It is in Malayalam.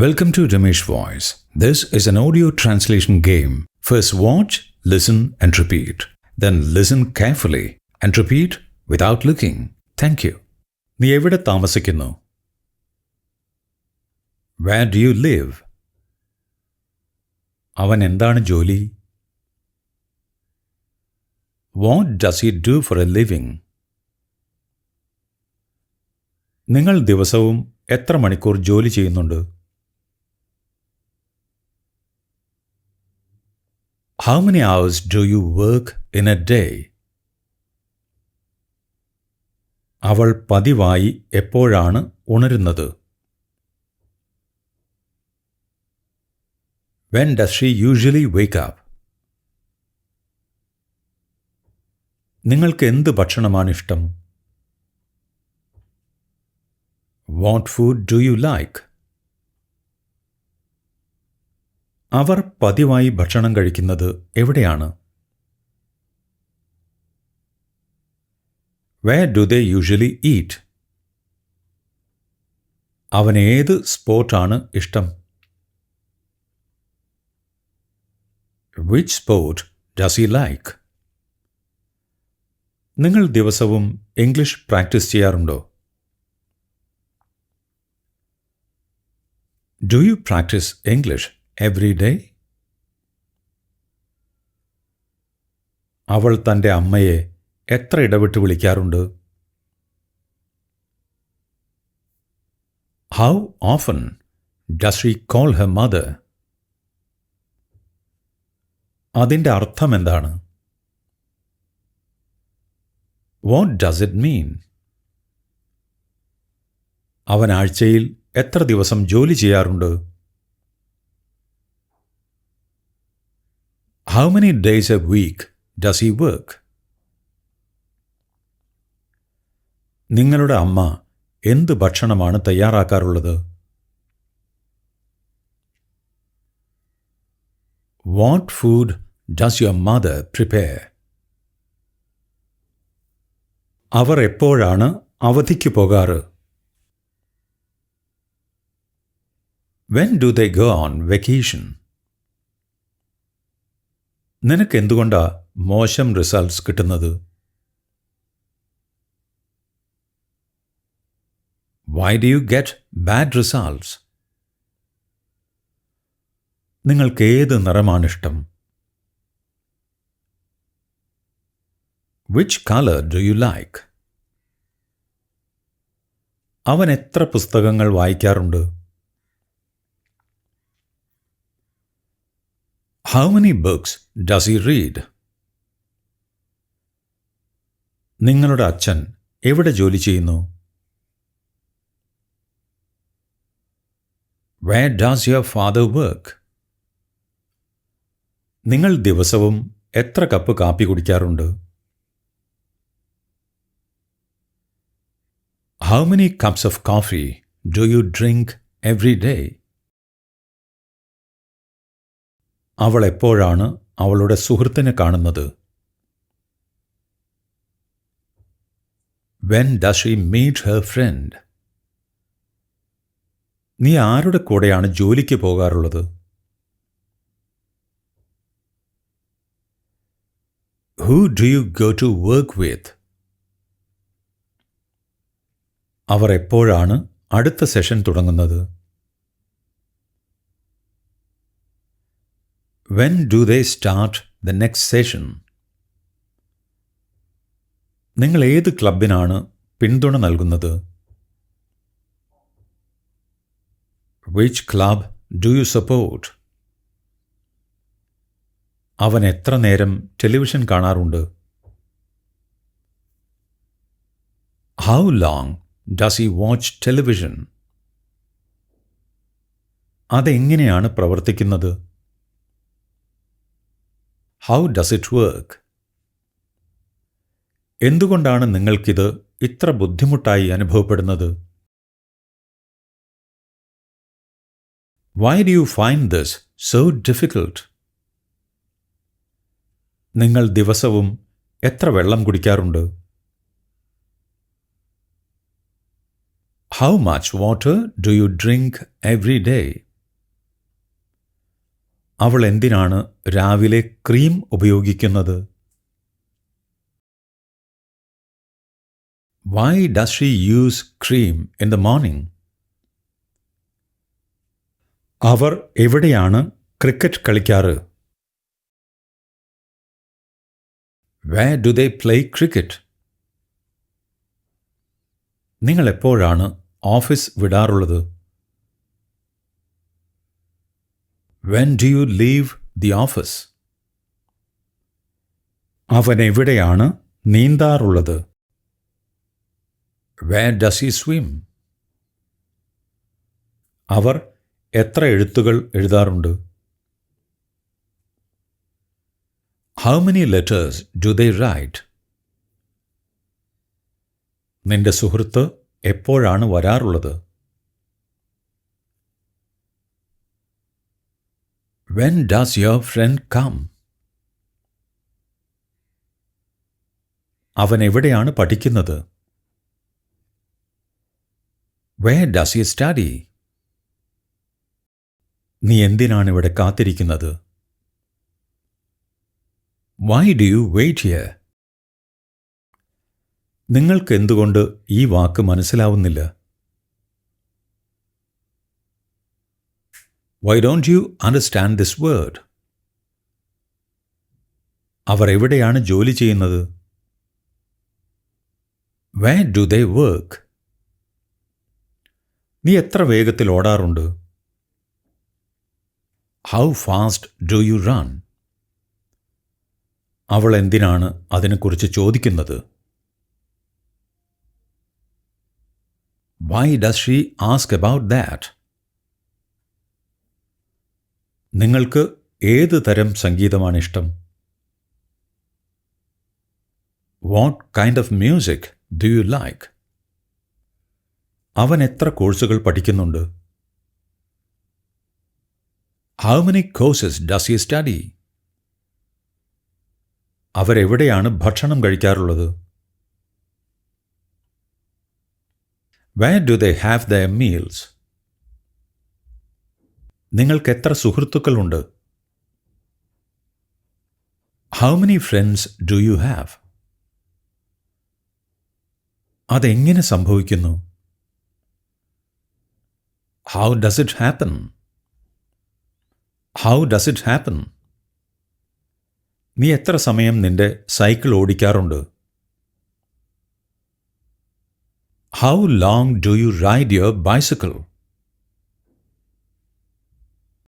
Welcome to Ramesh Voice. This is an audio translation game. First watch, listen and repeat. Then listen carefully and repeat without looking. Thank you. നീ എവിടെ താമസിക്കുന്നു? Where do you live? അവൻ എന്താണ് ജോലി? What does he do for a living? നിങ്ങൾ ദിവസവും എത്ര മണിക്കൂർ ജോലി ചെയ്യുന്നുണ്ട്? How many hours do you work in a day? അവൾ പതിവായി എപ്പോഴാണ് ഉണരുന്നത്? When does she usually wake up? നിങ്ങൾക്ക് എന്ത് ഭക്ഷണമാണ് ഇഷ്ടം? What food do you like? അവർ പതിവായി ഭക്ഷണം കഴിക്കുന്നത് എവിടെയാണ്? Where do they usually eat? അവന് ഏത് സ്പോർട്ടാണ് ഇഷ്ടം? Which sport does he like? നിങ്ങൾ ദിവസവും ഇംഗ്ലീഷ് പ്രാക്ടീസ് ചെയ്യാറുണ്ടോ? Do you practice English every day? അവൾ തൻ്റെ അമ്മയെ എത്ര ഇടവിട്ട് വിളിക്കാറുണ്ട്? How often does she call her mother? അതിൻ്റെ അർത്ഥം എന്താണ്? What does it mean? അവൻ ആഴ്ചയിൽ എത്ര ദിവസം ജോലി ചെയ്യാറുണ്ട്? How many days a week does he work? നിങ്ങളുടെ അമ്മ എന്ത് ഭക്ഷണമാണ് തയ്യാറാക്കാറുള്ളത്? What food does your mother prepare? അവർ എപ്പോഴാണ് അവധിക്ക് പോകാറ്? When do they go on vacation? നിനക്ക് എന്തുകൊണ്ടാ മോശം റിസൾട്ട്സ് കിട്ടുന്നത്? Why do you get bad results? നിങ്ങൾക്ക് ഏത് നിറമാണിഷ്ടം? Which color do you like? അവൻ എത്ര പുസ്തകങ്ങൾ വായിക്കാറുണ്ട്? How many books does he read? നിങ്ങളുടെ അച്ഛൻ എവിടെ ജോലി ചെയ്യുന്നു? Where does your father work? നിങ്ങൾ ദിവസവും എത്ര കപ്പ് കാപ്പി കുടിക്കാറുണ്ട്? How many cups of coffee do you drink every day? അവൾ എപ്പോഴാണ് അവളുടെ സുഹൃത്തിനെ കാണുന്നത്? When does she meet her friend? നീ ആരുടെ കൂടെയാണ് ജോലിക്ക് പോകാറുള്ളത്? Who do you go to work with? അവർ എപ്പോഴാണ് അടുത്ത സെഷൻ തുടങ്ങുന്നത്? When do they start the next session? നിങ്ങൾ ഏത് ക്ലബിനാണ് പിന്തുണ നൽകുന്നത്? Which club do you support? അവൻ എത്ര നേരം ടെലിവിഷൻ കാണാറുണ്ട്? How long does he watch television? അതെങ്ങനെയാണ് പ്രവർത്തിക്കുന്നത്? How does it work? എന്തുകൊണ്ടാണ് നിങ്ങൾക്കിത് ഇത്ര ബുദ്ധിമുട്ടായി അനുഭവപ്പെടുന്നത്? Why do you find this so difficult? നിങ്ങൾ ദിവസവും എത്ര വെള്ളം കുടിക്കാറുണ്ട്? How much water do you drink every day? അവൾ എന്തിനാണ് രാവിലെ ക്രീം ഉപയോഗിക്കുന്നത്? Why does she use cream in the morning? അവർ എവിടെയാണ് ക്രിക്കറ്റ് കളിക്കാറ്? Where do they play cricket? നിങ്ങൾ എപ്പോഴാണ് office വിടാറുള്ളത്? When do you leave the office? അവൻ എവിടെയാണ് നീന്താറുള്ളത്? Where does he swim? അവർ എത്ര എഴുത്തുകൾ എഴുതാറുണ്ട്? How many letters do they write? നിന്റെ സുഹൃത്ത് എപ്പോഴാണ് വരാറുള്ളത്? When does your friend come? അവൻ എവിടെയാണ് പഠിക്കുന്നത്? Where does he study? നീ എന്തിനാണ് ഇവിടെ കാത്തിരിക്കുന്നത്? Why do you wait here? നിങ്ങൾക്ക് എന്തുകൊണ്ട് ഈ വാക്ക് മനസ്സിലാവുന്നില്ല? Why don't you understand this word? അവർ എവിടെയാണ് ജോലി ചെയ്യുന്നത്? Where do they work? നീ എത്ര വേഗത്തിൽ ഓടാറുണ്ട്? How fast do you run? അവൾ എന്തിനാണ് അതിനെക്കുറിച്ച് ചോദിക്കുന്നത്? Why does she ask about that? നിങ്ങൾക്ക് ഏത് തരം സംഗീതമാണ് ഇഷ്ടം? What kind of music do you like? അവൻ എത്ര കോഴ്സുകൾ പഠിക്കുന്നുണ്ട്? How many courses does he study? അവരെവിടെയാണ് ഭക്ഷണം കഴിക്കാറുള്ളത്? Where do they have their meals? നിങ്ങൾക്ക് എത്ര സുഹൃത്തുക്കളുണ്ട്? How many friends do you have? അതെങ്ങനെ സംഭവിക്കുന്നു? How does it happen? How does it happen? നീ എത്ര സമയം നിന്റെ cycle ഓടിക്കാറുണ്ട്? How long do you ride your bicycle?